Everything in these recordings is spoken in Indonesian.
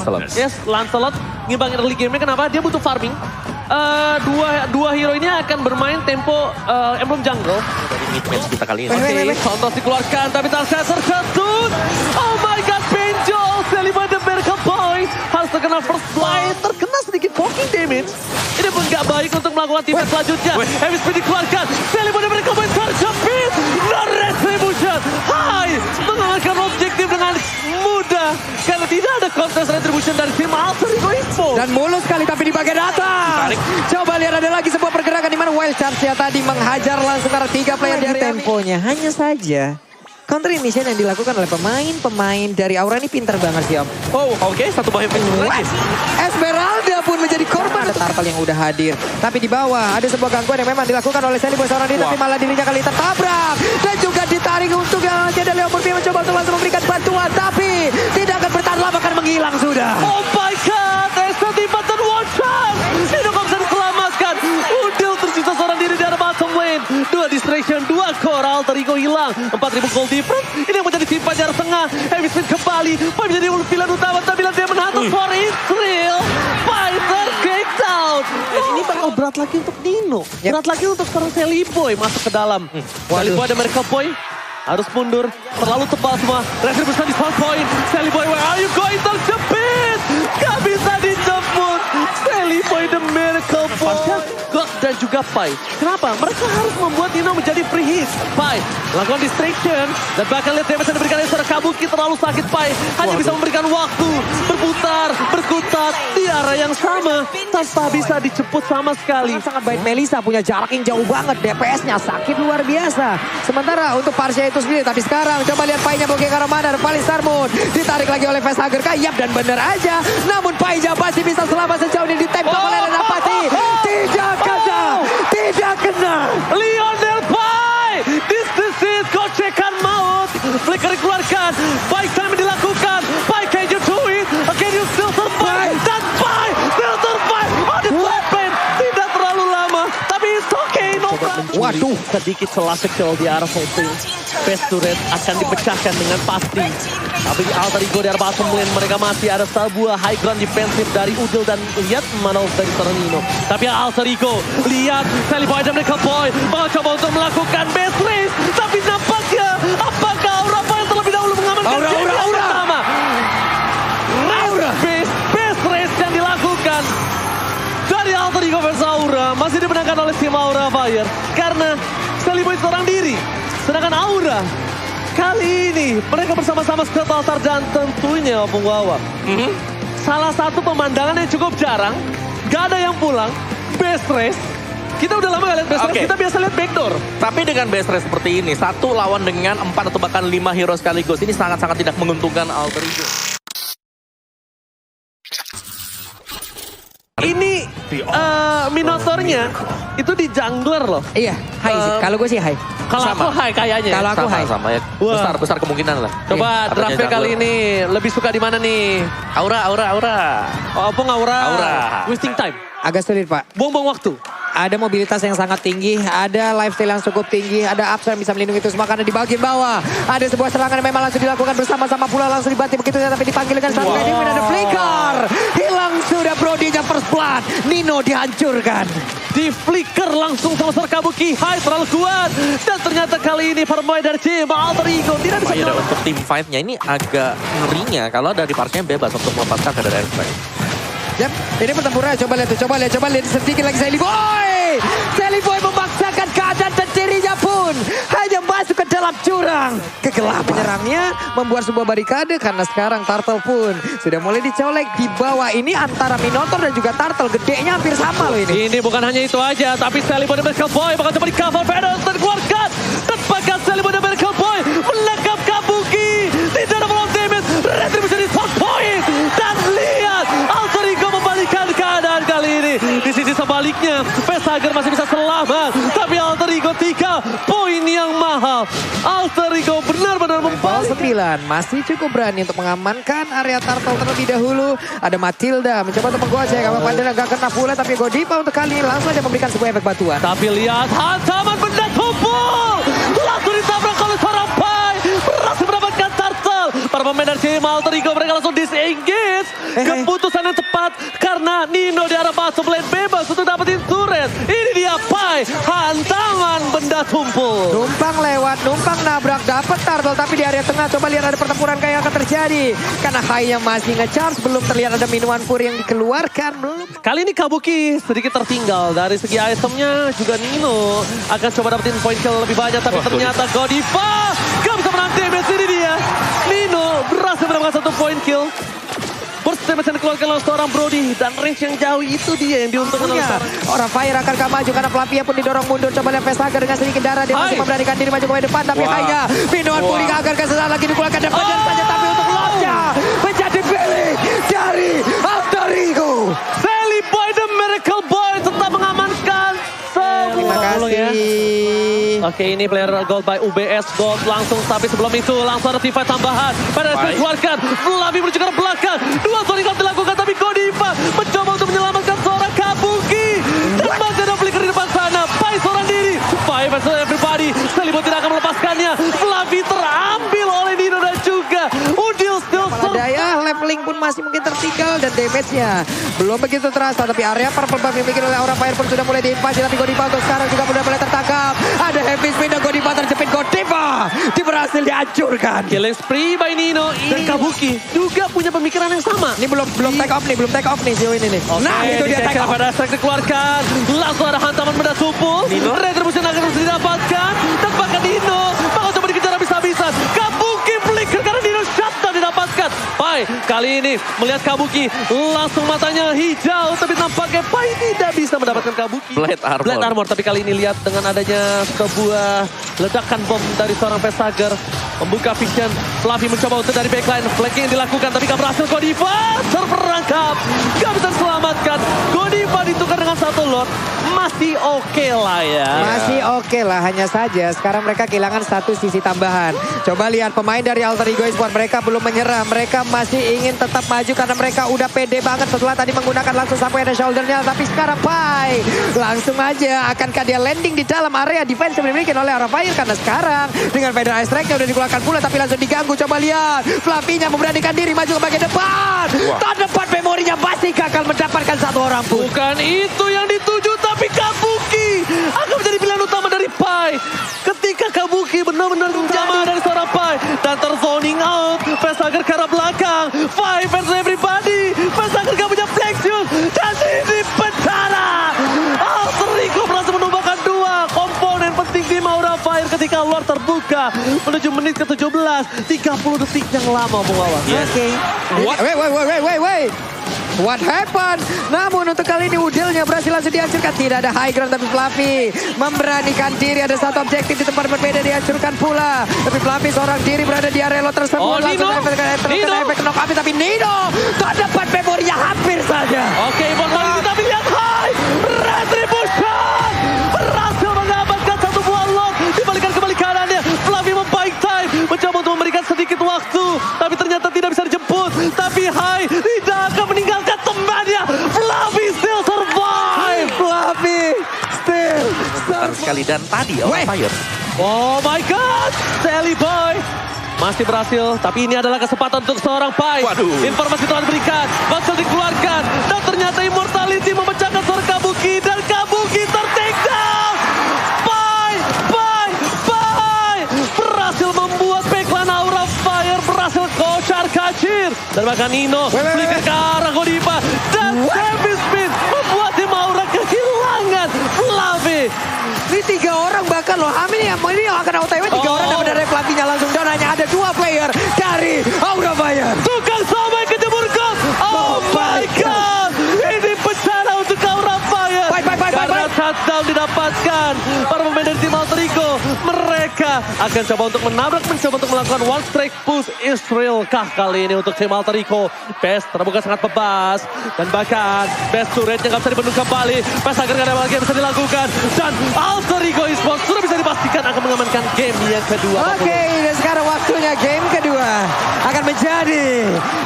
Lancelot. Yes, Lancelot ngimbangin early game-nya. Kenapa? Dia butuh farming. Dua hero ini akan bermain tempo Emblem Jungle. Dari mid match kita kali ini. Oke, Santos dikeluarkan, tapi Tarsier terjatuh. Oh my god, Benjol, Celebi the Miracle Point. Harus terkena first blind, terkena sedikit poking damage. Ini pun gak baik untuk melakukan teamfight selanjutnya. Heavy Speed dikeluarkan, Celebi the Miracle Point terjepit. No retribution, Hai mengalahkan objektif dengan mudah. Karena tidak ada contest retribution dari tim Alter Ego Info. Dan mulus sekali tapi di bagian atas. Coba lihat ada lagi sebuah pergerakan di mana Wild Charge ya tadi menghajar langsung karena 3 player dari temponya. Hanya saja counter mission yang dilakukan oleh pemain dari Aura ini pintar banget sih Om. Oh oke, satu bahaya lagi. Esmeralda pun menjadi korban. Ada Turtle yang udah hadir. Tapi di bawah ada sebuah gangguan yang memang dilakukan oleh Celebi seorang diri. Tapi malah dirinya kali tertabrak. Dan juga ditarik untuk yang ada Leo Murphy mencoba untuk langsung memberikan bantuan. Tapi tidak akan bertahan lama akan menghilang sudah. Oh my god, Esa tiba dan one shot. Ini gak bisa diselamatkan. Udil tersisa seorang diri di arah bottom lane. 2 distraction, 2 core, Alter Ego hilang. 4.000 gold difference. Ini yang menjadi simpan jarak tengah. Heavy Speed kembali. Pai menjadi pilihan utama. Tapi dia menhantam for Israel. Fighter kicked out. Dan ini bakal berat lagi untuk Nino. Berat lagi untuk seorang Celiboy masuk ke dalam. Celiboy ada Miracle Point. Harus mundur. Terlalu tebal semua. Retribution di spawn point. Celiboy, where are you going? Terjepit. Gak bisa dijemput. Celiboy the Miracle Point. God dan juga Pai. Kenapa? Mereka harus membuat Nino menjadi free hit. Pai lakukan distraction. Dan bahkan lihat damage yang diberikan oleh seorang Kabuki terlalu sakit Pai. Hanya bisa memberikan waktu. Berputar, berkutat di arah yang sama. Tanpa bisa dijemput sama sekali. Sangat baik Melissa punya jarak yang jauh banget. DPS-nya sakit luar biasa. Sementara untuk Parsia itu sendiri. Tapi sekarang coba lihat Pai-nya mau ke arah mana. Paling Starmoon ditarik lagi oleh Facehugger. Yap dan bener aja. Namun Pai-nya masih bisa selamat sejauh ini. Ditembak oleh Renapati. Tidak kena. Tidak kena. Lionel Pai. This is gocekan maut. Flicker dikeluarkan. Baik time dilakukan. Pai, can you do it? Can you still survive? Dan Pai still survive. On the top lane. Tidak terlalu lama. Tapi it's okay. No problem. Waduh. Sedikit celah kecil di arah Volting. Face turret akan dipecahkan dengan pasti. Tapi di Alter Ego di arah bottom lane mereka masih ada sebuah high ground defensif dari Udil dan lihat Manos dari Serenino. Tapi Alter Ego lihat Celiboy dan Miracle Point mencoba untuk melakukan base race. Tapi nampaknya apakah Aura yang terlebih dahulu mengamankan game yang pertama? Base race yang dilakukan dari Alter Ego versus Aura masih dimenangkan oleh tim Aura Fire karena Celiboy seorang diri. Sedangkan Aura kali ini mereka bersama-sama Scott Altar dan tentunya Opung Wawa. Salah satu pemandangan yang cukup jarang, gak ada yang pulang, base race. Kita udah lama gak lihat base race, kita biasa lihat backdoor. Tapi dengan base race seperti ini, 1 lawan dengan 4 atau bahkan 5 hero sekaligus, ini sangat-sangat tidak menguntungkan Alter Ego. Ini Minotaurnya itu di jungler loh. Iya, high sih. Kalau gue sih high. Kalau aku high kayaknya. Kalau aku high. Sama ya. Besar kemungkinan lah. Coba Iya, draftnya kali ini lebih suka di mana nih? Aura. Oh, Opung Aura. Wasting time. Agak sulit Pak. Buang-buang waktu. Ada mobilitas yang sangat tinggi, ada lifestyle yang cukup tinggi, ada upside yang bisa melindungi itu semua karena di bagian bawah. Ada sebuah serangan yang memang langsung dilakukan bersama-sama pula langsung dibanting begitu saja tapi dipanggil dengan satu kali ada flicker. Hilang sudah Brody-nya first blood. Nino dihancurkan. Di flicker langsung sama Kabuki. Hai terlalu kuat. Dan ternyata kali ini permain dari tim Alter Ego tidak bisa Bahaya untuk tim 5-nya ini agak ngerinya kalau dari partnya bebas untuk melepaskan dari airstrike. Yap, ini pertempuran. Coba lihat sedikit lagi Celiboy memaksakan keadaan dan dirinya pun hanya masuk ke dalam jurang kegelapan. Penyerangnya membuat sebuah barikade karena sekarang Turtle pun sudah mulai dicolek di bawah. Ini antara Minotaur dan juga Turtle gedenya hampir sama loh ini. Ini bukan hanya itu aja, tapi Celiboy dan Miracle Boy bakal coba di cover Venom dan keluarkan. Dan bahkan Celiboy dan Miracle Boy menangkap Kabuki. Tidak ada follow damage, retribution di top point. Dan lihat, Alter Ego membalikan keadaan kali ini. Di sisi sebaliknya, Facehugger masih bisa selamat. Tapi Alter Ego 3 poin yang mahal. Alter Ego benar-benar Ball membalik. 9 masih cukup berani untuk mengamankan area Turtle terlebih dahulu. Ada Matilda mencoba untuk menggocek. Padahal agak kena pula tapi Godiva untuk kali ini langsung aja memberikan sebuah efek batuan. Tapi lihat hantaman benda tumpul. Langsung ditabrak oleh seorang Pai. Berhasil mendapatkan Turtle. Para pemain dari tim Alter Ego mereka langsung disengage. Keputusan yang tepat karena Nino di arah bottom lane bebas untuk dapetin turret. Ini dia Pai, hantaman benda tumpul. Numpang lewat, numpang nabrak, dapat turtle tapi di area tengah. Coba lihat ada pertempuran kayak akan terjadi. Karena Hai-nya masih nge-charge, belum terlihat ada minuman puri yang dikeluarkan. Belum. Kali ini Kabuki sedikit tertinggal dari segi itemnya. Juga Nino akan coba dapetin point kill lebih banyak. Tapi ternyata Godiva gak bisa menang damage. Ini dia. Nino berhasil mendapatkan 1 point kill. Burst damage yang dikeluarkan oleh seorang Brody. Dan range yang jauh itu dia yang diuntungkan oleh seorang. Orang Fire akan maju karena Flavia pun didorong mundur. Coba lihat Vesaga dengan sedikit darah. Dia masih memberanikan diri maju ke depan. Tapi Hai-nya minuman puri akan kesesaat lagi dikeluarkan dan badan saja. Tapi untuk locknya menjadi pilih dari Alter Ego. Sally Boy the Miracle Boy tetap mengamankan semua. Terima kasih. Oke, ini player gold by UBS Gold langsung, tapi sebelum itu langsung ada teamfight tambahan. Pada saat dikeluarkan, Flavi menuju ke belakang. 2 zoning out dilakukan, tapi Godiva mencoba untuk menyelamatkan seorang Kabuki. Dan masih ada flicker di depan sana. Pai seorang diri. Pai versus everybody. Selibot tidak akan melepaskannya. Flavi terambil oleh Nino dan juga Udil still Daya leveling pun masih mungkin tertinggal dan damage-nya belum begitu terasa. Tapi area purple buff yang dimiliki oleh Aura Fire pun sudah mulai diinvasi. Tapi Godiva untuk sekarang juga sudah mulai tertangkap. Ada heavy spin dan Godiva terjepit. Godiva berhasil dihancurkan. killing spree by Nino. Dan Kabuki juga punya pemikiran yang sama. Ini belum take off nih sejauh ini nih. Nah itu dia take off. Pada saat dikeluarkan, langsung ada hantaman benda tumpul. Retribution akan terus didapatkan. Dan bahkan Nino bakal coba dikejar habis-habisan. Kabuki flicker karena Nino shutdown didapatkan. Pai kali ini melihat Kabuki langsung matanya hijau. Tapi nampaknya Pai tidak bisa mendapatkan Kabuki. Blade armor. Tapi kali ini lihat dengan adanya sebuah ledakan bom dari seorang Vesager. Membuka vision. Flavi mencoba untuk dari backline. Flanking dilakukan tapi gak berhasil. Godiva terperangkap. Gak bisa diselamatkan. Godiva ditukar dengan 1 Lord. Masih oke lah ya. Masih oke lah, hanya saja sekarang mereka kehilangan 1 sisi tambahan. Coba lihat pemain dari Alter Ego Esports, mereka belum menyerah. Mereka masih ingin tetap maju karena mereka udah pede banget setelah tadi menggunakan langsung sampai ada shouldernya. Tapi sekarang Pai langsung aja, akankah dia landing di dalam area defense yang dimiliki oleh Aura Fire? Karena sekarang dengan Feather Ice Strike-nya udah dikeluarkan pula tapi langsung diganggu. Coba lihat, Flavinya memberanikan diri maju ke bagian depan. Terdepan memorinya masih gagal mendapatkan 1 orang pun. Bukan itu yang dituju, tapi Kabuki akan menjadi pilihan utama dari Pai. Ketika Kabuki benar-benar menjamah dari seorang Pai dan terzoning out, Vesager ke arah belakang. Pai versus everybody. Vesager gak punya flexion dan ini penjara. Alter Ego berhasil menumbangkan 2 komponen penting tim Aura Fire ketika luar terbuka menuju menit ke-17. 30 detik yang lama pengawas. Oke. Wait. What happened? Namun untuk kali ini Udilnya berhasil langsung dihancurkan. Tidak ada high ground tapi Flavi memberanikan diri. Ada 1 objektif di tempat berbeda dihancurkan pula. Tapi Flavi seorang diri berada di area lot tersebut. Langsung efek knock up. Tapi Nino terdapat memorinya hampir saja. Oke, kali kita lihat high. Retribution berhasil mendapatkan 1 buah lock. Dibalikan kembali kanannya. Flavi membaik time. Mencoba untuk memberikan sedikit waktu. Tapi ternyata tidak bisa dijemput. Tapi high tidak akan meninggalkan temannya. Flavi still survive. Flavi still Besar sekali dan tadi Aura Fire. Oh my god. Sally Boy masih berhasil. Tapi ini adalah kesempatan untuk seorang Pai. Informasi telah diberikan. Bakal dikeluarkan. Dan ternyata Immortality memecahkan seorang Kabuki. Dan Kabuki ter-take down. Pai berhasil membuat backline Aura Fire berhasil kocar kacir. Dan bahkan Nino flicker ke arah Godiva. Dan heavy spin membuat tim Aura kehilangan Flavi. Ini 3 orang bahkan loh. Ini yang akan OTW 3 orang dapat dari Flavinya langsung. Dan hanya ada 2 player dari Aura Fire. Tukang sama yang kejebur gol. Oh my god. Ini bencana untuk Aura Fire. Karena touchdown didapatkan. Para pemain dari tim Alter Ego. Mereka akan coba untuk mencoba untuk melakukan one strike push Israel kah kali ini untuk tim Alter Ego. Best terbuka sangat bebas. Dan bahkan Best turretnya gak bisa dibendung kembali. Best agar gak ada lagi yang bisa dilakukan. Dan Alter Ego Esports sudah bisa dipastikan akan mengamankan game yang kedua. Oke, dan sekarang waktunya game kedua akan menjadi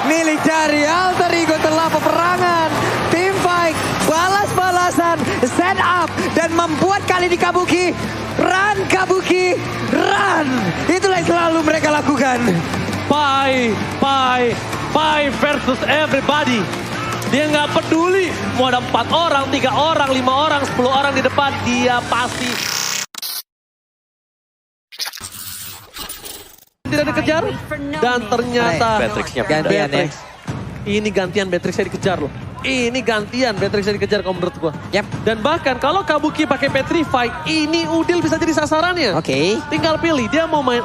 milik dari Alter Ego. Setelah peperangan, team fight, balas-balasan, set up, dan membuat kali di Kabuki. Run Kabuki, run. Itulah yang selalu mereka lakukan. Pai versus everybody. Dia nggak peduli mau ada 4 orang, 3 orang, 5 orang, 10 orang di depan, dia pasti tidak dikejar. Dan ternyata Beatrix-nya gantian ya. ini gantian Beatrix-nya dikejar loh. Ini gantian Beatrix-nya dikejar kalau menurut gua. Yap. Dan bahkan kalau Kabuki pakai Petrify, ini Udil bisa jadi sasarannya. Oke. Tinggal pilih dia mau main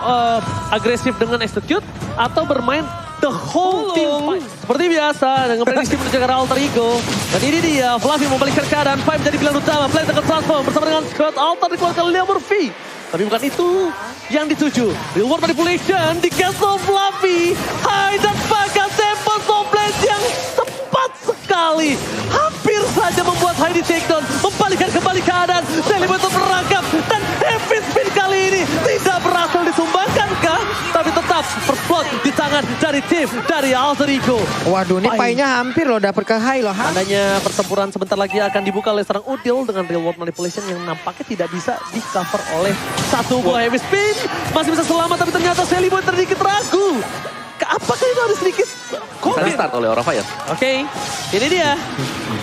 agresif dengan Execute atau bermain the whole team fight. Seperti biasa dengan prediksi menuju ke arah Alter Ego. Dan ini dia, Fluffy membalikkan keadaan. Pai menjadi pilihan utama. Play akan transform bersama dengan Scott Alter dikeluarkan Leo Murphy. Tapi bukan itu yang dituju. Real World Manipulation di Castle Fluffy. Hai dan bahkan tempo Soblade yang tepat sekali. Hampir saja membuat Hai di takedown. Membalikkan kembali keadaan. Celebrator merangkap. Dan Heavy Spin kali ini tidak berhasil disumbangkan kah? Tapi tetap first blood di tangan dari tim dari Alter Ego. Waduh, ini Pai-nya hampir loh dapat ke high loh. Tandanya pertempuran sebentar lagi akan dibuka oleh seorang Udil dengan Real World Manipulation yang nampaknya tidak bisa di-cover oleh satu buah Heavy Spin. Masih bisa selamat tapi ternyata Sally Boy sedikit ragu. Apakah itu ada sedikit Bisa di-start oleh Aura Fire. Oke, ini dia.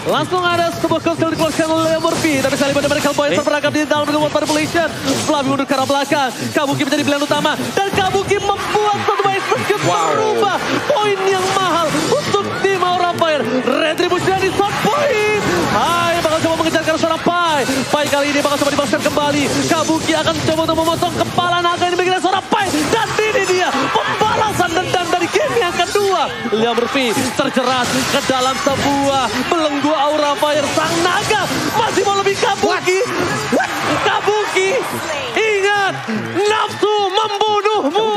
Langsung ada sebuah kill dikeluarkan oleh Murphy. Tapi Sally Boy dan Medical Boy terperangkap di dalam Real World Manipulation. Fluffy mundur ke arah belakang. Kabuki menjadi pilihan utama. Dan Kabuki membuat satu execute merubah poin yang mahal untuk tim Aura Fire. Retribution di shot point. Hai, bakal coba mengejar ke arah seorang Pai. Pai kali ini bakal coba dibalaskan kembali. Kabuki akan coba untuk memotong kepala naga yang dimiliki seorang Pai. Dan ini dia pembalasan dendam dari game yang kedua. Leo Murphy terjerat ke dalam sebuah belenggu Aura Fire. Sang naga masih mau lebih Kabuki. Kabuki, ingat nafsu membunuhmu.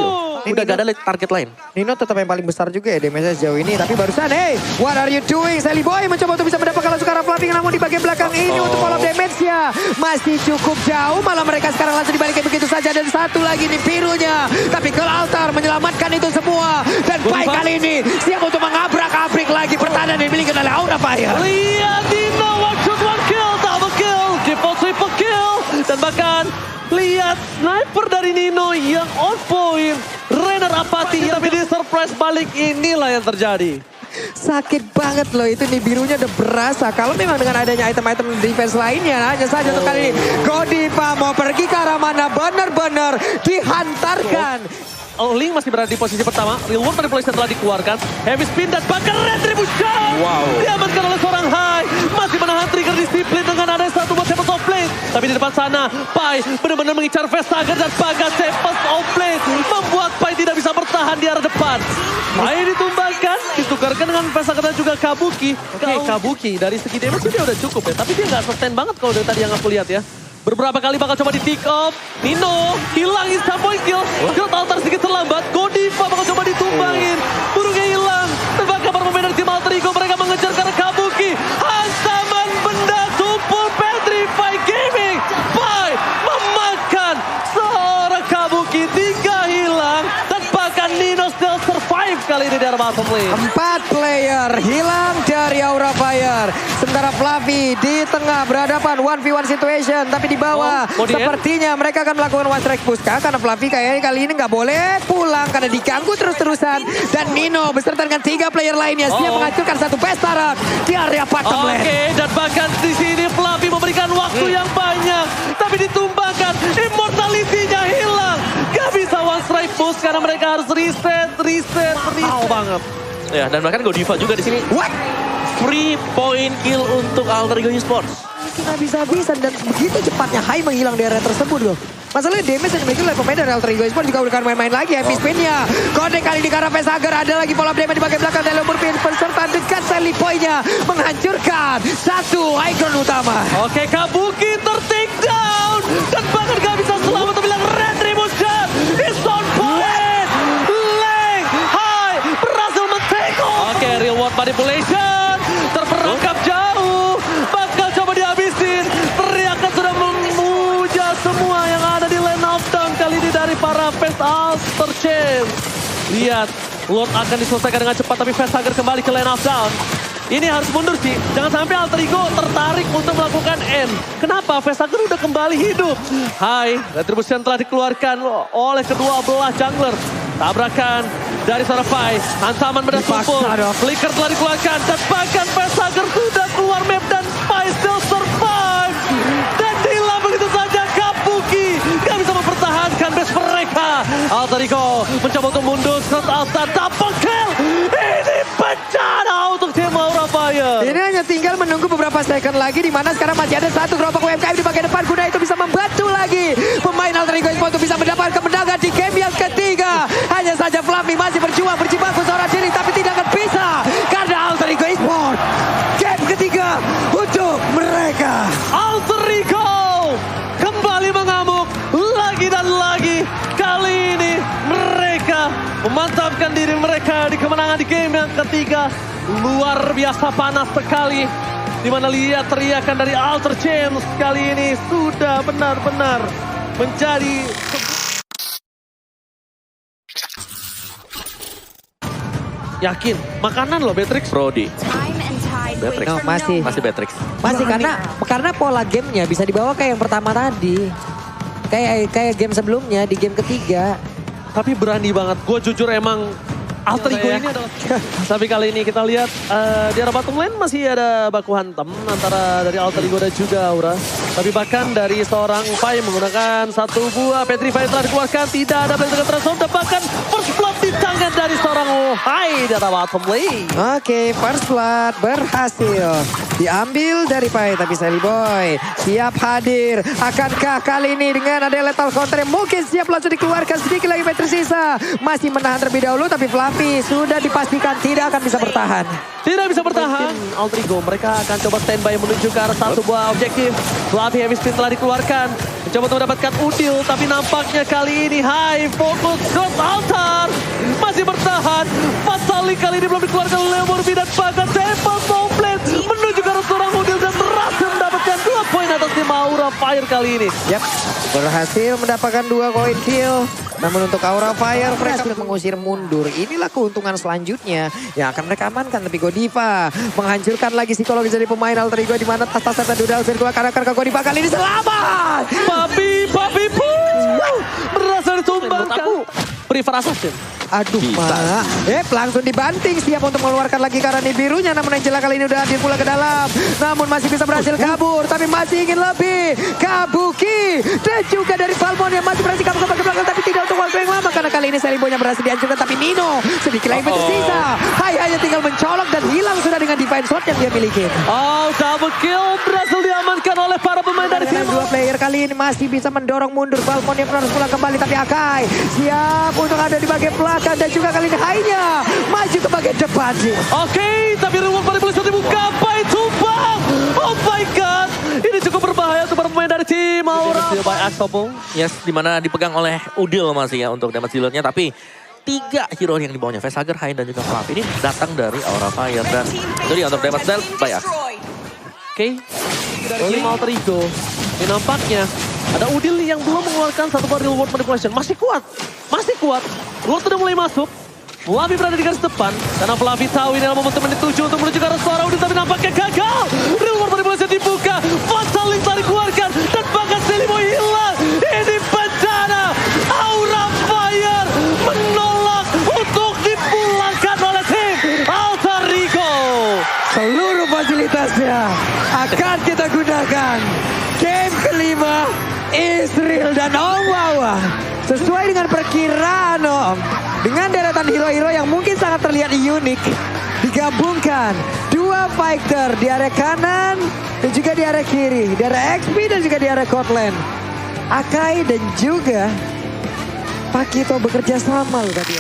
Udah gak ada target lain. Nino tetap yang paling besar juga ya damage sejauh ini. Tapi barusan, hey, what are you doing? Sally Boy mencoba untuk bisa mendapatkan langsung ke arah Fluffy. Namun di bagian belakang ini untuk follow damage-nya masih cukup jauh. Malah mereka sekarang langsung dibalikin begitu saja. Dan satu lagi nih birunya. Tapi Girl Altar menyelamatkan itu semua. Dan Pai kali ini siap untuk mengabrak-abrik lagi pertahanan yang dimiliki oleh Aura Fire. Lihat Dino, one shot, one kill, double kill, default triple kill. Dan bahkan lihat sniper dari Nino yang on point. Renner apati tapi di surprise balik, inilah yang terjadi. Sakit banget loh itu nih birunya udah berasa. Kalau memang dengan adanya item-item defense lainnya hanya saja untuk kali ini Godiva mau pergi ke arah mana benar-benar dihantarkan. Link masih berada di posisi pertama. Real World Manipulation telah dikeluarkan. Heavy Spin dan bahkan Retribution. Diamankan oleh seorang Hai. Masih menahan trigger disiplin dengan ada satu buat Tempest of Blade. Tapi di depan sana Pai benar-benar mengincar Vestager dan bahkan Tempest of Blade membuat Pai tidak bisa bertahan di arah depan. Pai ditumbangkan, ditukarkan dengan Vestager dan juga Kabuki. Oke, Kabuki dari segi damage dia udah cukup ya. Tapi dia nggak sustain banget kalau dari tadi yang aku lihat ya. Beberapa kali bakal coba di pick up. Nino hilang instant point kill. Girl Altar sedikit terlambat. Godiva bakal coba ditumbangin. Burungnya hilang. Tebak kabar pemain dari tim Alter Ego. Mereka mengejar karena Kabuki. Hantaman benda tumpul Petrify Gaming. Pai memakan seorang Kabuki. 3 hilang. Dan bahkan Nino still survive kali ini dari bottom lane. 4 player hilang dari Aura Fire. Sementara Fluffy di tengah berhadapan 1v1 situation. Tapi di bawah sepertinya mereka akan melakukan one strike push. Karena Fluffy kayaknya kali ini nggak boleh pulang. Karena diganggu terus-terusan. Dan Nino beserta dengan 3 player lainnya siap menghancurkan satu pesta rock di area bottom lane. Oke, dan bahkan di sini Fluffy memberikan waktu yang banyak. Tapi ditumbangkan, immortality-nya hilang. Gak bisa one strike push karena mereka harus reset. Banget. Ya, dan bahkan Godiva juga di sini. What? Free point kill untuk Alter Ego Esports. Nggak bisa-bisa dan begitu cepatnya Hai menghilang di area tersebut loh. Masalahnya damage yang dimiliki oleh pemain dari Alter Ego Esports juga udah main-main lagi. Heavy spin-nya. Kode kali di arah Vestager. Ada lagi pola damage di bagian belakang. Leo Murphy peserta dekat Sally Boy-nya. Menghancurkan satu icon utama. Oke, Kabuki ter-take down. Dan bahkan gak bisa selamat tapi bilang Retribution is on point. Leng Hai berhasil men-take off. Oke, Real World Manipulation terperangkap jauh. Bakal coba dihabisin. Teriakan sudah memuja semua yang ada di lane of down kali ini dari para fans Alter Champ. Lihat, Lord akan diselesaikan dengan cepat tapi Vestager kembali ke lane of down. Ini harus mundur sih. Jangan sampai Alter Ego tertarik untuk melakukan end. Kenapa? Vestager udah kembali hidup. Hai, Retribution telah dikeluarkan oleh kedua belah jungler. Tabrakan dari seorang Pai. Ancaman beda tumpul. Flicker telah dikeluarkan. Dan bahkan Pesager sudah keluar map dan Pai still survive. Dan hilang begitu saja. Kabuki gak bisa mempertahankan base mereka. Alter Ego mencoba untuk mundur. Shot Altar double kill. Ini bencana untuk tim Aura Fire. Ini hanya tinggal menunggu beberapa second lagi di mana sekarang masih ada satu kelompok UMKM di bagian depan. Kuda itu bisa membantu lagi pemain Alter Ego Esports untuk bisa mendapatkan kemenangan di game yang ketiga. Hanya saja Fluffy masih berjuang berjibaku seorang diri tapi tidak akan bisa karena Alter Ego Esports game ketiga untuk mereka. Alter Ego kembali mengamuk lagi dan lagi. Kali ini mereka memantapkan diri mereka di kemenangan di game yang ketiga. Luar biasa panas sekali. Dimana lihat teriakan dari Alter Champs kali ini sudah benar-benar menjadi... Yakin, makanan loh Beatrix. Brody. Beatrix. No, Masih Beatrix. Masih karena pola gamenya bisa dibawa kayak yang pertama tadi. Kayak game sebelumnya di game ketiga. Tapi berani banget. Gue jujur emang Alter Ego ini adalah... Tapi kali ini kita lihat di arah bottom lane masih ada baku hantam antara dari Alter Ego dan juga Aura. Tapi bahkan dari seorang Pai menggunakan satu buah Petrify telah dikeluarkan. Tidak ada bentuk transform dan bahkan first blood di tangan dari seorang Hai di arah bottom lane. Oke, first blood berhasil diambil dari Pai, tapi Sally Boy siap hadir. Akankah kali ini dengan ada lethal counter yang mungkin siap langsung dikeluarkan? Sedikit lagi Pai tersisa. Masih menahan terlebih dahulu, tapi Fluffy sudah dipastikan tidak akan bisa bertahan. Tidak bisa bertahan. Alter Ego mereka akan coba standby menuju ke arah satu buah objektif. Fluffy heavy spin telah dikeluarkan. Mencoba untuk mendapatkan Udil, tapi nampaknya kali ini Hai fokus shot Altar. Masih bertahan. Pasali kali ini belum dikeluarkan oleh Morbi dan bahkan Temple Soulblade menuju ke arah seorang Udil dan berhasil mendapatkan 2 poin atas tim Aura Fire kali ini. Yap, berhasil mendapatkan 2 koin kill. Namun untuk Aura Fire mereka mengusir mundur. Inilah keuntungan selanjutnya yang akan mereka amankan. Tapi Godiva menghancurkan lagi psikologis dari pemain Alter Ego di mana tas dan Dudal Sirkua karena Godiva kali ini selamat. Papi berhasil ditumbangkan. Prefer assassin. Aduh, Mak. Langsung dibanting. Siap untuk mengeluarkan lagi karena birunya. Namun Angela kali ini udah hadir pula ke dalam. Namun masih bisa berhasil kabur. Tapi masih ingin lebih. Kabuki. Dan juga dari Falmon yang masih berhasil kabur ke belakang. Tapi tidak untuk waktu yang lama. Karena kali ini Selibonya berhasil dihancurkan. Tapi Nino sedikit lagi tersisa. Hai hanya tinggal mencolok dan hilang sudah dengan divine sword yang dia miliki. Oh, double kill berhasil diamankan oleh para pemain dari tim. 2 player kali ini masih bisa mendorong mundur. Falmon yang harus pulang kembali. Tapi Akai siap untuk ada di bagian belakang. Dan juga kali ini Hainya maju ke bagian depan. Oke, tapi reward pada polisi dibuka. Pai tumbang. Oh my god. Ini cukup berbahaya untuk para pemain dari tim Aura. Yes, dimana dipegang oleh Udil masih ya untuk damage dealernya. Tapi 3 hero yang dibawanya Vesager, Hai dan juga Fluffy ini datang dari Aura Fire. Dan itu dia untuk damage dealt by Axe. Oke, dari tim Alter Ego. Ini nampaknya ada Udil yang belum mengeluarkan satu buah reward manipulation. Masih kuat. Reward sudah mulai masuk. Fluffy berada di garis depan. Karena Fluffy tahu ini adalah momentum yang dituju untuk menuju ke arah suara Udil. Tapi nampaknya gagal. Reward manipulation dibuka. Fatal Link telah dikeluarkan. Dan bahkan Seliboy hilang. Ini bencana. Aura Fire menolak untuk dipulangkan oleh tim Alter Ego. Seluruh fasilitasnya akan kita gunakan. Game kelima, Israel dan Om Wawa. Sesuai dengan perkiraan Om. Dengan deretan hero-hero yang mungkin sangat terlihat unik. Digabungkan 2 fighter di area kanan dan juga di area kiri. Di area XP dan juga di area Cortland. Akai dan juga Pakito bekerja sama loh tadi.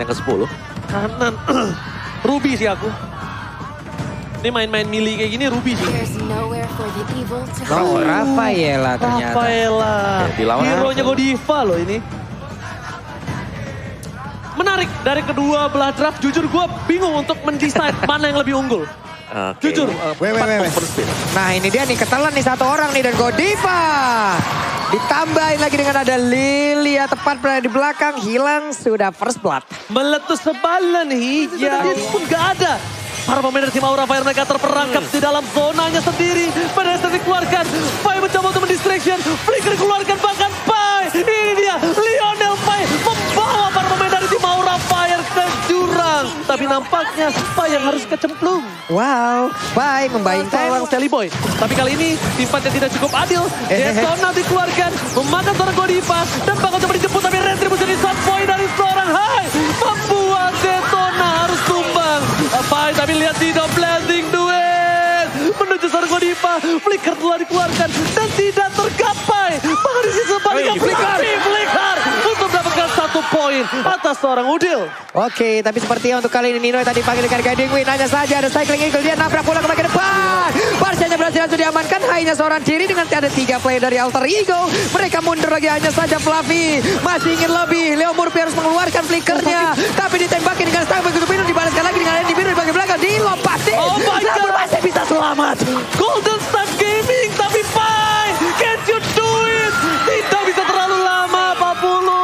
Yang ke-10. Kanan. Ruby sih aku. Ini main-main melee kayak gini Ruby sih. Oh, Rafaela ternyata. Rafaela. Dilawan Hero-nya Godiva loh ini. Menarik dari kedua belah draft. Jujur gue bingung untuk mendesain mana yang lebih unggul. Jujur. Wait. Nah ini dia nih ketelan nih satu orang nih dan Godiva. Ditambahin lagi dengan ada Lilia tepat berada di belakang. Hilang sudah first blood. Meletus sebalan hijau. Dia pun gak ada. Para pemain dari tim Aura Fire mereka terperangkap di dalam zonanya sendiri. Pedestal dikeluarkan. Pai mencoba untuk mendistraction. Flicker dikeluarkan bahkan Pai. Ini dia Lionel Pai membawa para pemain dari tim Aura Fire ke jurang. Tapi nampaknya Pai yang harus kecemplung. Wow, Pai membayang Seorang Sally Boy. Tapi kali ini tim fight yang tidak cukup adil. Detona dikeluarkan. Memakan seorang Godiva. Dan bakal coba dijemput. Tapi retribusi di shot point dari seorang Hai. Membuat Detona harus tumbang. Pai tapi lihat Dino blazing duet. Menuju seorang Godiva. Flicker telah dikeluarkan. Dan tidak tergapai. Bahkan di sisi sebaliknya Flicker. Untuk mendapatkan 1 poin atas seorang Udil. Oke, tapi sepertinya untuk kali ini Nino yang tadi panggil dengan Guiding Wind. Hanya saja ada Cycling Eagle, dia nabrak bola ke bagian depan. Barcanya berhasil langsung diamankan, hanya seorang diri dengan ada 3 player dari Alter Ego. Mereka mundur lagi, hanya saja Fluffy masih ingin lebih. Leo Murphy harus mengeluarkan flickernya. Tapi ditembakin dengan stang begitu biru, dibalaskan lagi dengan Andy Biru di bagian belakang. Dilompatin. Oh my God. Masih bisa selamat. Golden Star Gaming, tapi Pai, can't you do it? Tidak bisa terlalu lama, 40.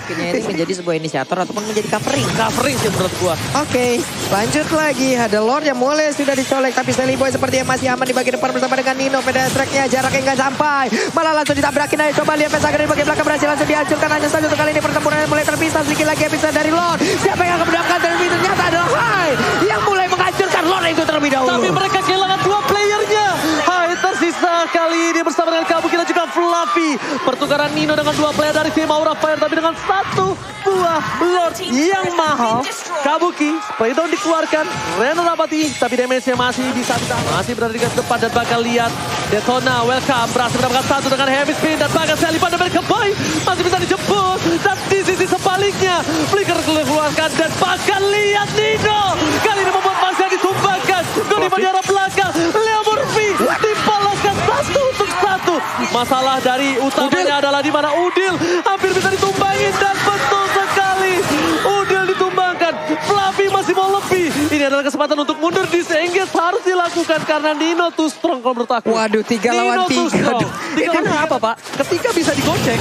Ini menjadi sebuah inisiator ataupun menjadi covering. Covering sih menurut gua. Oke, lanjut lagi. Ada Lord yang mulai sudah dicolek. Tapi Sally Boy sepertinya masih aman di bagian depan bersama dengan Nino. Pedestriannya jaraknya nggak sampai. Malah langsung ditabrakin aja. Coba lihat Vesager di bagian belakang berhasil langsung dihancurkan. Hanya saja untuk kali ini pertempuran mulai terpisah. Sedikit lagi bisa dari Lord. Siapa yang akan mendapatkan terlebih ternyata adalah Hai. Yang mulai menghancurkan Lord itu terlebih dahulu. Tapi mereka kehilangan 2 playernya. Hai tersisa kali ini bersama dengan Kabuki dan juga Fluffy. Pertukaran Nino dengan 2 player dari tim Aura Fire. Tapi dengan 1 buah Lord yang mahal. Kabuki, Playdown dikeluarkan. Reno dapati, tapi damage-nya masih bisa ditahan. Masih berada di garis depan dan bakal lihat Detona, welcome. Berhasil mendapatkan 1 dengan heavy spin. Dan bahkan Sally pada mereka boy. Masih bisa dijemput. Dan di sisi sebaliknya, Flicker dikeluarkan. Dan bahkan lihat Nino. Kali ini membuat Masya ditumbangkan. Godiva di arah belakang. Leo Murphy dibalaskan 1-1. Masalah dari utamanya adalah di mana Udil hampir bisa ditumbangin. Dan betul sekali Udil ditumbangkan. Fluffy masih mau lebih. Ini adalah kesempatan untuk mundur. Disengage harus dilakukan karena Nino too strong kalau menurut aku. Waduh, 3 lawan 3. Karena apa Pak? Ketika bisa digocek,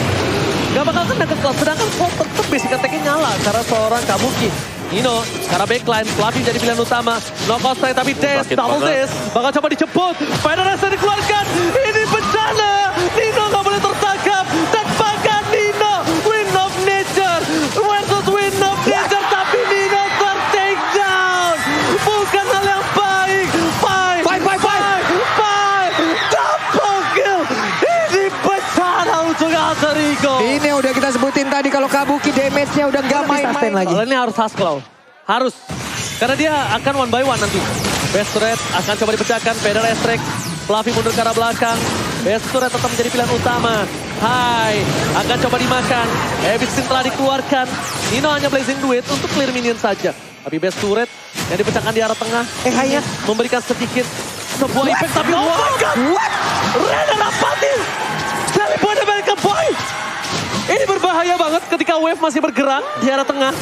gak bakal kena ke klub. Sedangkan Paul tetap basic attack-nya nyala karena seorang Kabuki. Nino, sekarang backline, Fluffy jadi pilihan utama. No cost strike tapi Dash, double Dash. Bakal coba dijemput. Final Racer dikeluarkan. Ini bencana. Nino gak boleh tertangkap. Dan bahkan Nino, Wind of Nature. Versus Wind of Nature. Tapi Nino ter-take down. Bukan hal yang baik. Pai. Double kill. Ini bencana untuk Alter Ego. Ini udah kita sebutin tadi kalau Kabuki damage-nya udah gak main-main lagi. Kalau ini harus Haskell. Harus. Karena dia akan 1 by 1 nanti. Best Red akan coba dipecahkan. Feder Estrek. Fluffy mundur ke arah belakang. Best Red tetap menjadi pilihan utama. Hai. Akan coba dimakan. Heavy Spin telah dikeluarkan. Nino hanya Blazing Duet untuk clear minion saja. Tapi Best Red yang dipecahkan di arah tengah. Hanya memberikan sedikit sebuah impact. Tapi oh my God. Rena dapati. Sally Boy dan Boy. Ini berbahaya banget ketika Wave masih bergerak di arah tengah.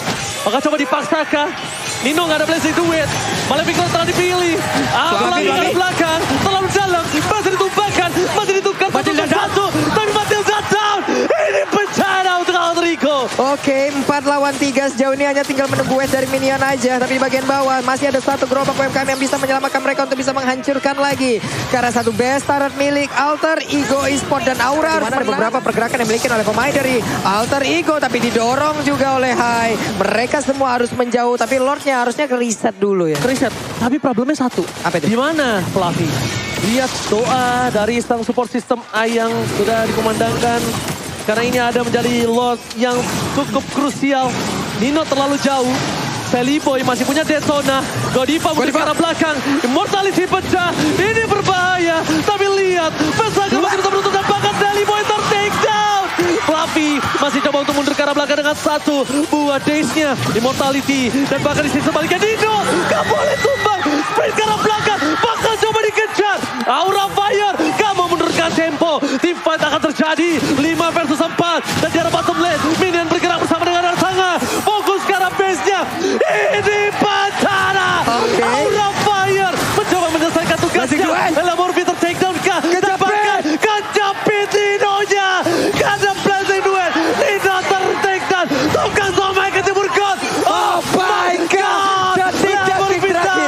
Maka coba dipaksakan. Nino nggak ada Blazing Duet. Maleficent telah dipilih. Apalagi ke belakang. Terlalu dalam. Masih ditumbangkan. Masih ditukar. Satu. Tapi Matilda down. Ini bencana untuk Alter Ego. Oke, 4 lawan 3 sejauh ini hanya tinggal menunggu West dari minion aja. Tapi di bagian bawah masih ada 1 gerobak UMKM yang bisa menyelamatkan mereka untuk bisa menghancurkan lagi. Karena 1 best turret milik Alter Ego Esport dan Aura. Ada beberapa pergerakan yang dimiliki oleh pemain dari Alter Ego. Tapi didorong juga oleh Hai. Mereka semua harus menjauh. Tapi Lordnya harusnya ke reset dulu ya. Reset. Tapi problemnya 1. Apa itu? Di mana Fluffy? Lihat doa dari sang support system A yang sudah dikumandangkan. Karena ini ada menjadi Lord yang cukup krusial. Nino terlalu jauh. Sally Boy masih punya Detona. Godiva mundur ke arah belakang. Immortality pecah. Ini berbahaya. Tapi lihat. Pesaga masih tetap beruntun dan bahkan Sally Boy ter-take down. Fluffy masih coba untuk mundur ke arah belakang dengan 1 buah dace-nya. Immortality. Dan bahkan di sisi sebaliknya Nino. Gak boleh tumbang. Sprint ke arah belakang. Bakal coba dikejar. Aura Fire. Gak mau menurunkan tempo. Team fight akan terjadi. 5 versus 4. Dan di arah bottom lane. Minion bergerak bersama dengan arah tengah. Fokus ke arah base-nya. Ini bencana. Aura Fire. Mencoba menyelesaikan tugasnya. Ella Murphy ter-take down kah? Kejepit Nino-nya. Kada Blazing Duet. Nino ter-take down. Tukang somai ke timur got. Oh my God. Detik-detik terakhir.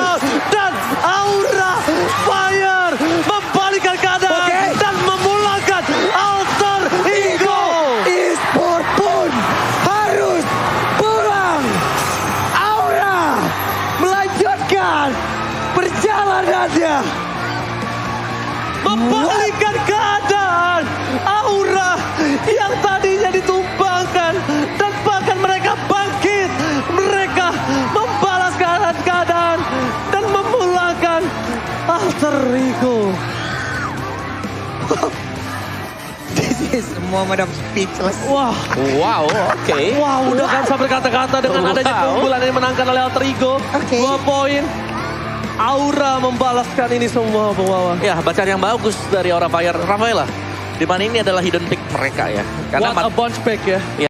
Pengorbanannya. Membalikkan keadaan. Aura yang tadinya ditumbangkan. Dan bahkan mereka bangkit. Mereka membalaskan keadaan. Dan memulangkan alter ego. This is Muhammad speechless. Wah. Wow, oke. Wah, udah kan sampai berkata-kata dengan adanya Wow. keunggulan yang dimenangkan oleh alter ego. Oke. 2 poin. Aura membalaskan ini semua, Bung Wawan. Ya, bacaan yang bagus dari Aura Fire. Rafaela, di mana ini adalah hidden pick mereka ya. Karena What a bounce back ya.